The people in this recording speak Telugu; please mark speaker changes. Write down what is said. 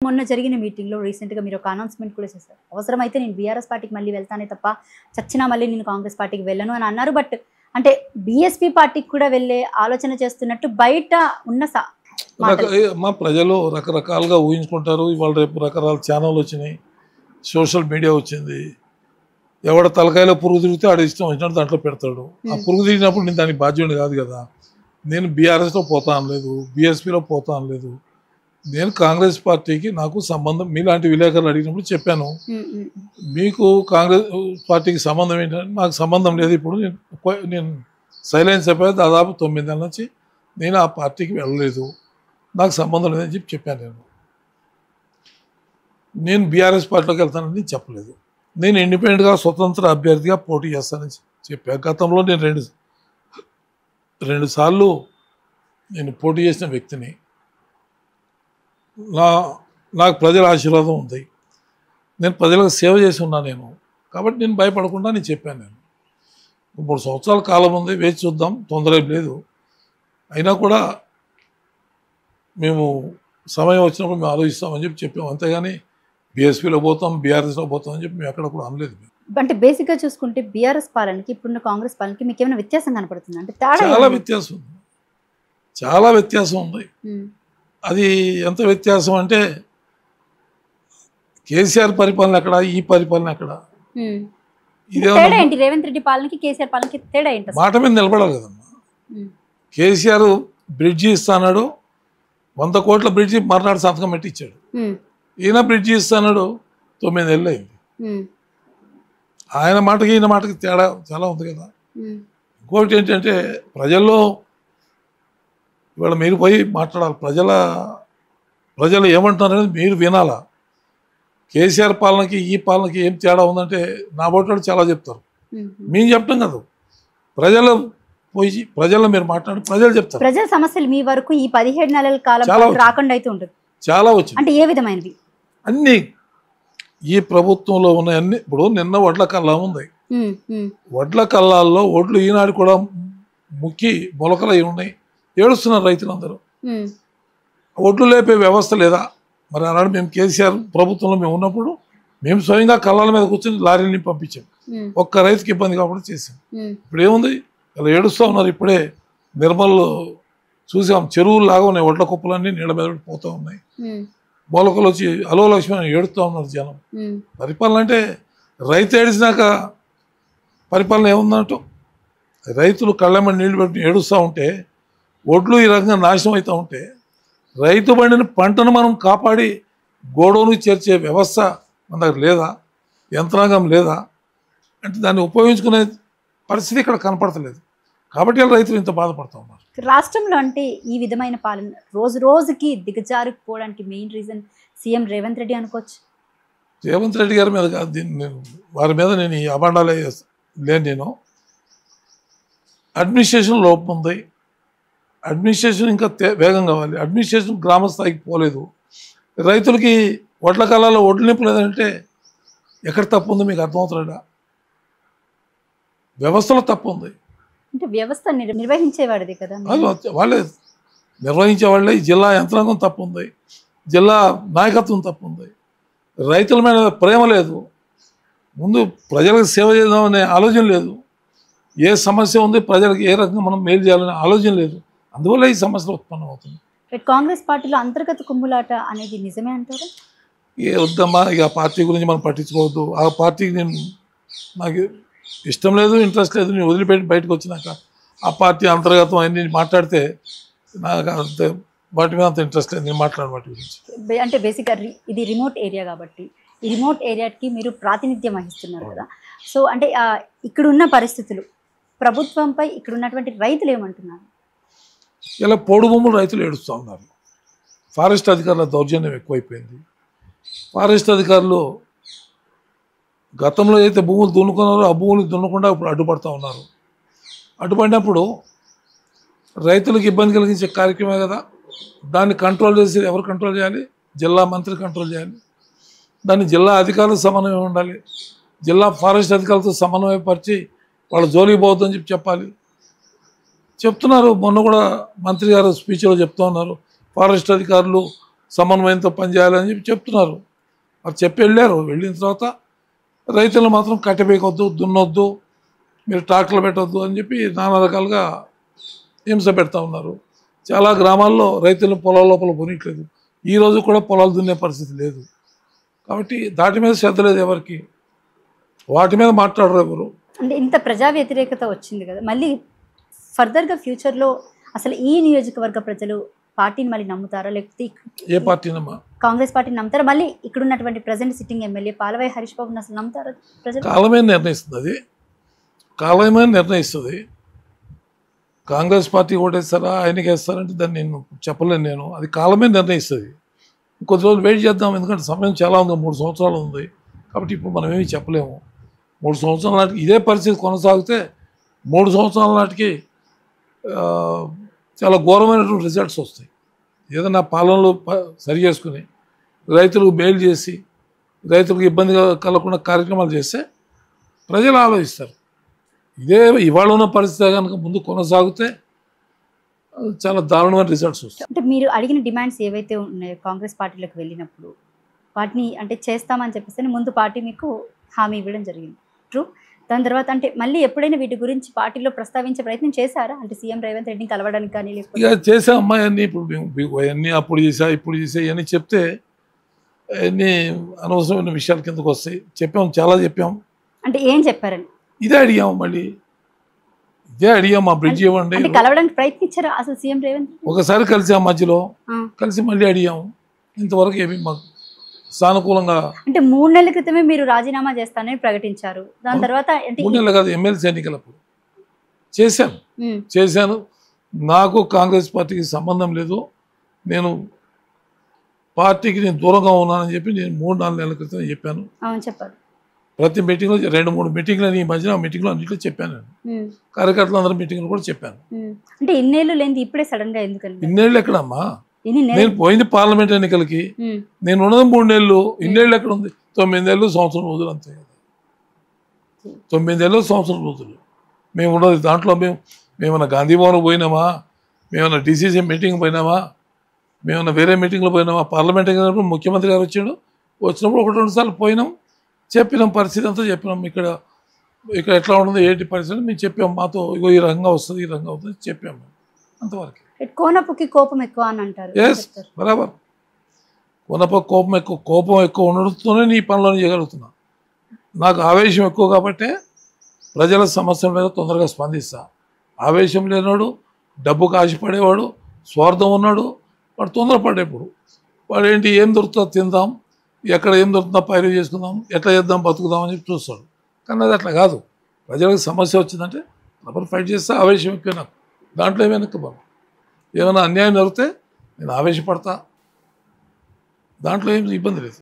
Speaker 1: మొన్న జరిగిన మీటింగ్లో రీసెంట్గా మీరు ఒక అనౌన్స్మెంట్ కూడా చేశారు. అవసరమైతే నేను బీఆర్ఎస్ పార్టీకి మళ్ళీ వెళ్తానే తప్ప చచ్చినా మళ్ళీ నేను కాంగ్రెస్ పార్టీకి వెళ్ళను అని అన్నారు. బట్ అంటే బీఎస్పీ పార్టీకి కూడా వెళ్ళే ఆలోచన చేస్తున్నట్టు బయట ఉన్న
Speaker 2: మా ప్రజలు రకరకాలుగా ఊహించుకుంటారు. ఇవాళ రేపు రకరకాల ఛానల్ వచ్చినాయి, సోషల్ మీడియా వచ్చింది. ఎవడ తలకాయలో పురుగు తిరిగితే ఆడ ఇష్టం వచ్చినట్టు దాంట్లో పెడతాడు. ఆ పురుగు తిరిగినప్పుడు నేను దానికి బాధ్యుడిని కాదు కదా. నేను బీఆర్ఎస్లో పోతా అనలేదు, బీఎస్పీలో పోతా అనలేదు. నేను కాంగ్రెస్ పార్టీకి నాకు సంబంధం, మీలాంటి విలేకరులు అడిగినప్పుడు చెప్పాను, మీకు కాంగ్రెస్ పార్టీకి సంబంధం ఏంటంటే నాకు సంబంధం లేదు. ఇప్పుడు నేను సైలెన్స్ అయిపోయి దాదాపు 9 నెలల నుంచి నేను ఆ పార్టీకి వెళ్ళలేదు, నాకు సంబంధం లేదని చెప్పాను. నేను బీఆర్ఎస్ పార్టీలోకి వెళ్తానని చెప్పలేదు. నేను ఇండిపెండెంట్గా స్వతంత్ర అభ్యర్థిగా పోటీ చేస్తానని చెప్పాను. గతంలో నేను రెండు సార్లు నేను పోటీ చేసిన వ్యక్తిని. నాకు ప్రజల ఆశీర్వాదం ఉంది, నేను ప్రజలకు సేవ చేసి ఉన్నా నేను. కాబట్టి నేను భయపడకుండా నేను చెప్పాను. నేను 3 సంవత్సరాల కాలం ఉంది, వేచి చూద్దాం, తొందర లేదు. అయినా కూడా మేము సమయం వచ్చినప్పుడు మేము ఆలోచిస్తామని చెప్పాము. అంతేగాని బీఎస్పీలో పోతాం, బీఆర్ఎస్లో పోతాం అని చెప్పి మేము ఎక్కడ కూడా అనలేదు.
Speaker 1: అంటే బేసిక్గా చూసుకుంటే బీఆర్ఎస్ పాలనకి ఇప్పుడున్న కాంగ్రెస్ పాలనకి మీకు ఏమైనా వ్యత్యాసం కనపడుతుంది? అంటే
Speaker 2: చాలా వ్యత్యాసం ఉంది, చాలా వ్యత్యాసం ఉంది. అది ఎంత వ్యత్యాసం అంటే కేసీఆర్ పరిపాలన ఎక్కడ, ఈ పరిపాలన ఎక్కడ?
Speaker 1: రేవంత్ రెడ్డి పాలనకి కేసీఆర్ పాలనకి తేడా ఏంటి?
Speaker 2: మాట మీద నిలబడాలి కదమ్మా. కేసీఆర్ బ్రిడ్జి ఇస్తాడు, 100 కోట్ల బ్రిడ్జి మర్నాడు సంతకం పెట్టి ఇచ్చాడు. ఈయన బ్రిడ్జి ఇస్తాడు, 9 ఏళ్ళు అయింది. ఆయన మాటకి ఈయన మాటకి తేడా చాలా ఉంది కదా. ఇంకోటి ఏంటంటే ప్రజల్లో ఇవాళ మీరు పోయి మాట్లాడాలి, ప్రజలు ఏమంటున్నారు అనేది మీరు వినాలా. కేసీఆర్ పాలనకి ఈ పాలనకి ఏం తేడా ఉందంటే నా బోటాడు చాలా చెప్తారు, మేము చెప్పడం కాదు. ప్రజల్లో మీరు మాట్లాడి ప్రజలు చెప్తారు.
Speaker 1: ప్రజల సమస్యలు మీ వరకు ఈ 17 నెలల కాలం రాకుండా అయితే ఉంటుంది.
Speaker 2: చాలా వచ్చింది.
Speaker 1: అంటే ఏ విధమైనవి?
Speaker 2: అన్ని ఈ ప్రభుత్వంలో ఉన్నాయి అన్ని. ఇప్పుడు నిన్న వడ్ల కల్లా ఉంది, వడ్ల కల్లాల్లో ఒడ్లు ఈనాడు కూడా ముక్కి మొలకలు అయి ఉన్నాయి, ఏడుస్తున్నారు రైతులందరూ. ఒడ్లు లేపే వ్యవస్థ లేదా? మరి ఆనాడు మేము కేసీఆర్ ప్రభుత్వంలో మేము ఉన్నప్పుడు మేము స్వయంగా కళ్ళాల మీద కూర్చొని లారీని పంపించాం, ఒక్క రైతుకి ఇబ్బంది కాకుండా చేసాం. ఇప్పుడు ఏముంది, ఇలా ఏడుస్తూ ఉన్నారు. ఇప్పుడే నిర్మల్ చూసాం, చెరువులు లాగా ఉన్నాయి, ఒడ్ల కుప్పలన్నీ నీళ్ళ మీద పోతూ ఉన్నాయి. మొలకలు వచ్చి అలో లక్ష్మణ్ ఏడుస్తూ ఉన్నారు జనం. పరిపాలన అంటే రైతు ఏడిసినాక పరిపాలన ఏముందంటూ, రైతులు కళ్ళెమ్మడి నీళ్లు పెట్టి ఏడుస్తూ ఉంటే, ఒడ్లు ఈ రకంగా నాశనం అవుతూ ఉంటే, రైతు పండిన పంటను మనం కాపాడి గోడౌన్కి చేర్చే వ్యవస్థ మన దగ్గర లేదా, యంత్రాంగం లేదా అంటే దాన్ని ఉపయోగించుకునే పరిస్థితి ఇక్కడ కనపడతలేదు. కాబట్టి రైతులు ఇంత బాధపడుతూ ఉన్నారు.
Speaker 1: రాష్ట్రంలో అంటే ఈ విధమైన పాలన రోజు రోజుకి దిగజారుకుపోవడానికి main reason CM Revanth Reddy అనుకోవచ్చు.
Speaker 2: రేవంత్ రెడ్డి గారి మీద కాదు, వారి మీద నేను ఈ అభాండాలే లేని. నేను అడ్మినిస్ట్రేషన్ లోపం ఉంది, అడ్మినిస్ట్రేషన్ ఇంకా వేగం కావాలి. అడ్మినిస్ట్రేషన్ గ్రామ స్థాయికి పోలేదు. రైతులకి వడ్ల కాలాల్లో ఒడ్లు నింపలేదంటే ఎక్కడ తప్పు ఉంది మీకు అర్థమవుతుందా? వ్యవస్థలో తప్పు ఉంది.
Speaker 1: అంటే వ్యవస్థ నిర్వహించేవాడిది కదా,
Speaker 2: వాళ్ళే నిర్వహించే వాళ్ళే. జిల్లా యంత్రాంగం తప్పు ఉంది, జిల్లా నాయకత్వం తప్పు ఉంది. రైతుల మీద ప్రేమ లేదు, ముందు ప్రజలకు సేవ చేద్దామనే ఆలోచన లేదు. ఏ సమస్య ఉంది, ప్రజలకు ఏ రకంగా మనం మేలు చేయాలనే ఆలోచన లేదు. అందువల్ల ఈ సమస్యలు ఉత్పన్నం అవుతుంది.
Speaker 1: కాంగ్రెస్ పార్టీలో అంతర్గత కుమ్ములాట అనేది నిజమే అంటారా?
Speaker 2: ఏ వద్దమ్మా, ఇక ఆ పార్టీ గురించి మనం పట్టించుకోవద్దు. ఆ పార్టీకి నాకు ఇష్టం లేదు, ఇంట్రెస్ట్ లేదు. నేను వదిలిపెట్టి బయటకు వచ్చినాక ఆ పార్టీ అంతర్గతం అన్ని మాట్లాడితే నాకు అంత వాటి మీద అంత ఇంట్రెస్ట్ లేదు, నేను మాట్లాడే వాటి గురించి.
Speaker 1: అంటే బేసిక్గా ఇది రిమోట్ ఏరియా కాబట్టి ఈ రిమోట్ ఏరియాకి మీరు ప్రాతినిధ్యం వహిస్తున్నారు కదా. సో అంటే ఇక్కడున్న పరిస్థితులు, ప్రభుత్వంపై ఇక్కడ ఉన్నటువంటి రైతులు ఏమంటున్నారు?
Speaker 2: ఇలా పోడు భూములు రైతులు ఏడుస్తూ ఉన్నారు. ఫారెస్ట్ అధికారుల దౌర్జన్యం ఎక్కువైపోయింది. ఫారెస్ట్ అధికారులు గతంలో అయితే భూములు దున్నుకున్నారో ఆ భూములు దున్నకుండా ఇప్పుడు అడ్డుపడుతూ ఉన్నారు. అడ్డుపడినప్పుడు రైతులకు ఇబ్బంది కలిగించే కార్యక్రమే కదా. దాన్ని కంట్రోల్ చేసి ఎవరు కంట్రోల్ చేయాలి? జిల్లా మంత్రి కంట్రోల్ చేయాలి. దాన్ని జిల్లా అధికారులకు సమన్వయం ఉండాలి. జిల్లా ఫారెస్ట్ అధికారులతో సమన్వయపరిచి వాళ్ళ జోలికి పోవద్దని చెప్పాలి. చెప్తున్నారు, మొన్న కూడా మంత్రి గారు స్పీచ్లో చెప్తూ ఉన్నారు, ఫారెస్ట్ అధికారులు సమన్వయంతో పనిచేయాలని చెప్పి చెప్తున్నారు. అది చెప్పి వెళ్ళారు. వెళ్ళిన తర్వాత రైతులు మాత్రం కట్టెపేయకొద్దు, దున్నొద్దు, మీరు ట్రాక్టర్లు పెట్టొద్దు అని చెప్పి నానా రకాలుగా హింస పెడతా ఉన్నారు. చాలా గ్రామాల్లో రైతులను పొలాల లోపల పోనీయట్లేదు. ఈరోజు కూడా పొలాలు దున్నే పరిస్థితి లేదు. కాబట్టి దాటి మీద శ్రద్ధ లేదు ఎవరికి, వాటి మీద మాట్లాడరు ఎవరు.
Speaker 1: అంటే ఇంత ప్రజా వ్యతిరేకత వచ్చింది కదా, మళ్ళీ ఫర్దర్గా ఫ్యూచర్లో అసలు ఈ నియోజకవర్గ ప్రజలు పార్టీని మళ్ళీ నమ్ముతారా, లేకపోతే
Speaker 2: ఏ పార్టీనమ్మా?
Speaker 1: కాంగ్రెస్ పార్టీని నమ్ముతారా? మళ్ళీ ఇక్కడ ఉన్నటువంటి present sitting MLA Palavai Harish బాబుని అసలు నమ్ముతారా ప్రజలు?
Speaker 2: కాలమే నిర్ణయిస్తుంది. అది కాలమే నిర్ణయిస్తుంది. కాంగ్రెస్ పార్టీ ఓటేస్తారా ఆయనకి వేస్తారంటే దాన్ని నేను చెప్పలేను. నేను అది కాలమే నిర్ణయిస్తుంది. ఇంకొద్ది రోజులు వెయిట్ చేద్దాం, ఎందుకంటే సమయం చాలా ఉంది, 3 సంవత్సరాలు ఉంది. కాబట్టి ఇప్పుడు మనం ఏమీ చెప్పలేము. 3 సంవత్సరాల నాటికి ఇదే పరిస్థితి కొనసాగితే 3 సంవత్సరాల నాటికి చాలా ఘోరమైనటువంటి రిజల్ట్స్ వస్తాయి. ఏదైనా పాలనలో సరి చేసుకుని రైతులకు మేలు చేసి రైతులకు ఇబ్బంది కలగకుండా కార్యక్రమాలు చేస్తే ప్రజలు ఆలోచిస్తారు. ఇదే ఇవాళ ఉన్న పరిస్థితి కనుక ముందు కొనసాగితే చాలా దారుణమైన రిజల్ట్స్ వస్తాయి.
Speaker 1: అంటే మీరు అడిగిన డిమాండ్స్ ఏవైతే ఉన్నాయో కాంగ్రెస్ పార్టీలోకి వెళ్ళినప్పుడు వాటిని అంటే చేస్తామని చెప్పేసి ముందు పార్టీ మీకు హామీ ఇవ్వడం జరిగింది. ట్రూ. దాని తర్వాత అంటే మళ్ళీ ఎప్పుడైనా వీటి గురించి పార్టీలో ప్రస్తావించే ప్రయత్నం చేశారా? అంటే సీఎం రేవంత్ రెడ్డిని కలవడానికి కానీ లేకపోతే
Speaker 2: ఇక చేసే అమ్మాయి ఇప్పుడు మేము అన్నీ అప్పుడు చేసా ఇప్పుడు చేసా ఇవన్నీ చెప్తే అన్నీ అనవసరమైన విషయాల కిందకు వస్తాయి. చెప్పాం, చాలా చెప్పాం.
Speaker 1: అంటే ఏం చెప్పారండి?
Speaker 2: ఇదే అడిగాము, మళ్ళీ ఇదే అడిగాం, మా బ్రిడ్జ్ ఇవ్వండి.
Speaker 1: అంటే కలవడానికి ప్రయత్నించారా అసలు సీఎం రేవంత్?
Speaker 2: ఒకసారి కలిసాం, మధ్యలో కలిసి మళ్ళీ అడిగాము. ఇంతవరకు ఏమి మాకు సానుకూలంగా.
Speaker 1: అంటే 3 నెలల క్రితమే మీరు రాజీనామా చేస్తానని ప్రకటించారు. దాని తర్వాత
Speaker 2: 3 నెలలు కాదు, ఎమ్మెల్సీ ఎన్నికలప్పుడు చేశాను. నాకు కాంగ్రెస్ పార్టీకి సంబంధం లేదు, నేను పార్టీకి దూరంగా ఉన్నానని చెప్పి నేను 3-4 నెలల క్రితం చెప్పాను.
Speaker 1: అవును, చెప్పారు.
Speaker 2: ప్రతి మీటింగ్లో 2-3 మీటింగ్లు ఈ మధ్యన మీటింగ్లో అన్నింటిలో చెప్పాను. కార్యకర్తలందరూ మీటింగ్లు కూడా చెప్పాను.
Speaker 1: అంటే ఇన్నేళ్ళు లేని ఇప్పుడే సడన్ గా ఎందుకండి?
Speaker 2: ఇన్నేళ్ళు ఎక్కడమ్మా? నేను పోయింది పార్లమెంట్ ఎన్నికలకి, నేను ఉన్నది 3 నెలలు. ఇన్నేళ్ళు ఎక్కడ ఉంది? 9 నెలలు, సంవత్సరం రోజులు, అంతే కదా. 9 నెలలు, సంవత్సరం రోజులు మేము ఉన్నది. దాంట్లో మేమన్నా గాంధీ భవన్ పోయినామా, మేమన్నా డిసిసి మీటింగ్ పోయినామా, మేమన్నా వేరే మీటింగ్లో పోయినామా? పార్లమెంట్ ఎన్నికలప్పుడు ముఖ్యమంత్రి గారు వచ్చినప్పుడు 1-2 సార్లు పోయినాం, చెప్పినాం, పరిస్థితి అంతా చెప్పినాం. ఇక్కడ ఎట్లా ఉండదు, ఏంటి పరిస్థితి మేము చెప్పాం. మాతో ఇగో ఈ రంగం వస్తుంది, ఈ రంగం అవుతుంది చెప్పాము, అంతవరకు.
Speaker 1: కోనపుకి కోపం ఎక్కువ అని అంటారు.
Speaker 2: ఎస్, బరాబర్. కోపం ఎక్కువ ఉండడంతోనే నీ పనులను చేయగలుగుతున్నా. నాకు ఆవేశం ఎక్కువ కాబట్టే ప్రజల సమస్యల మీద తొందరగా స్పందిస్తా. ఆవేశం లేనివాడు, డబ్బుకు ఆశపడేవాడు, స్వార్థం ఉన్నాడు, వాడు తొందరపడేప్పుడు వాడు ఏంటి, ఏం దొరుకుతుందో తిందాం, ఎక్కడ ఏం దొరుకుతుందో పైరు చేసుకుందాం, ఎట్లా చేద్దాం, బతుకుదాం అని చెప్పి చూస్తాడు. కానీ అది అట్లా కాదు. ప్రజలకు సమస్య వచ్చిందంటే అప్పుడు ఫైట్ చేస్తే ఆవేశం ఎక్కువ నాకు. దాంట్లో ఏమైనా ఏమైనా అన్యాయం జరిగితే నేను ఆవేశపడతా, దాంట్లో ఏం ఇబ్బంది లేదు.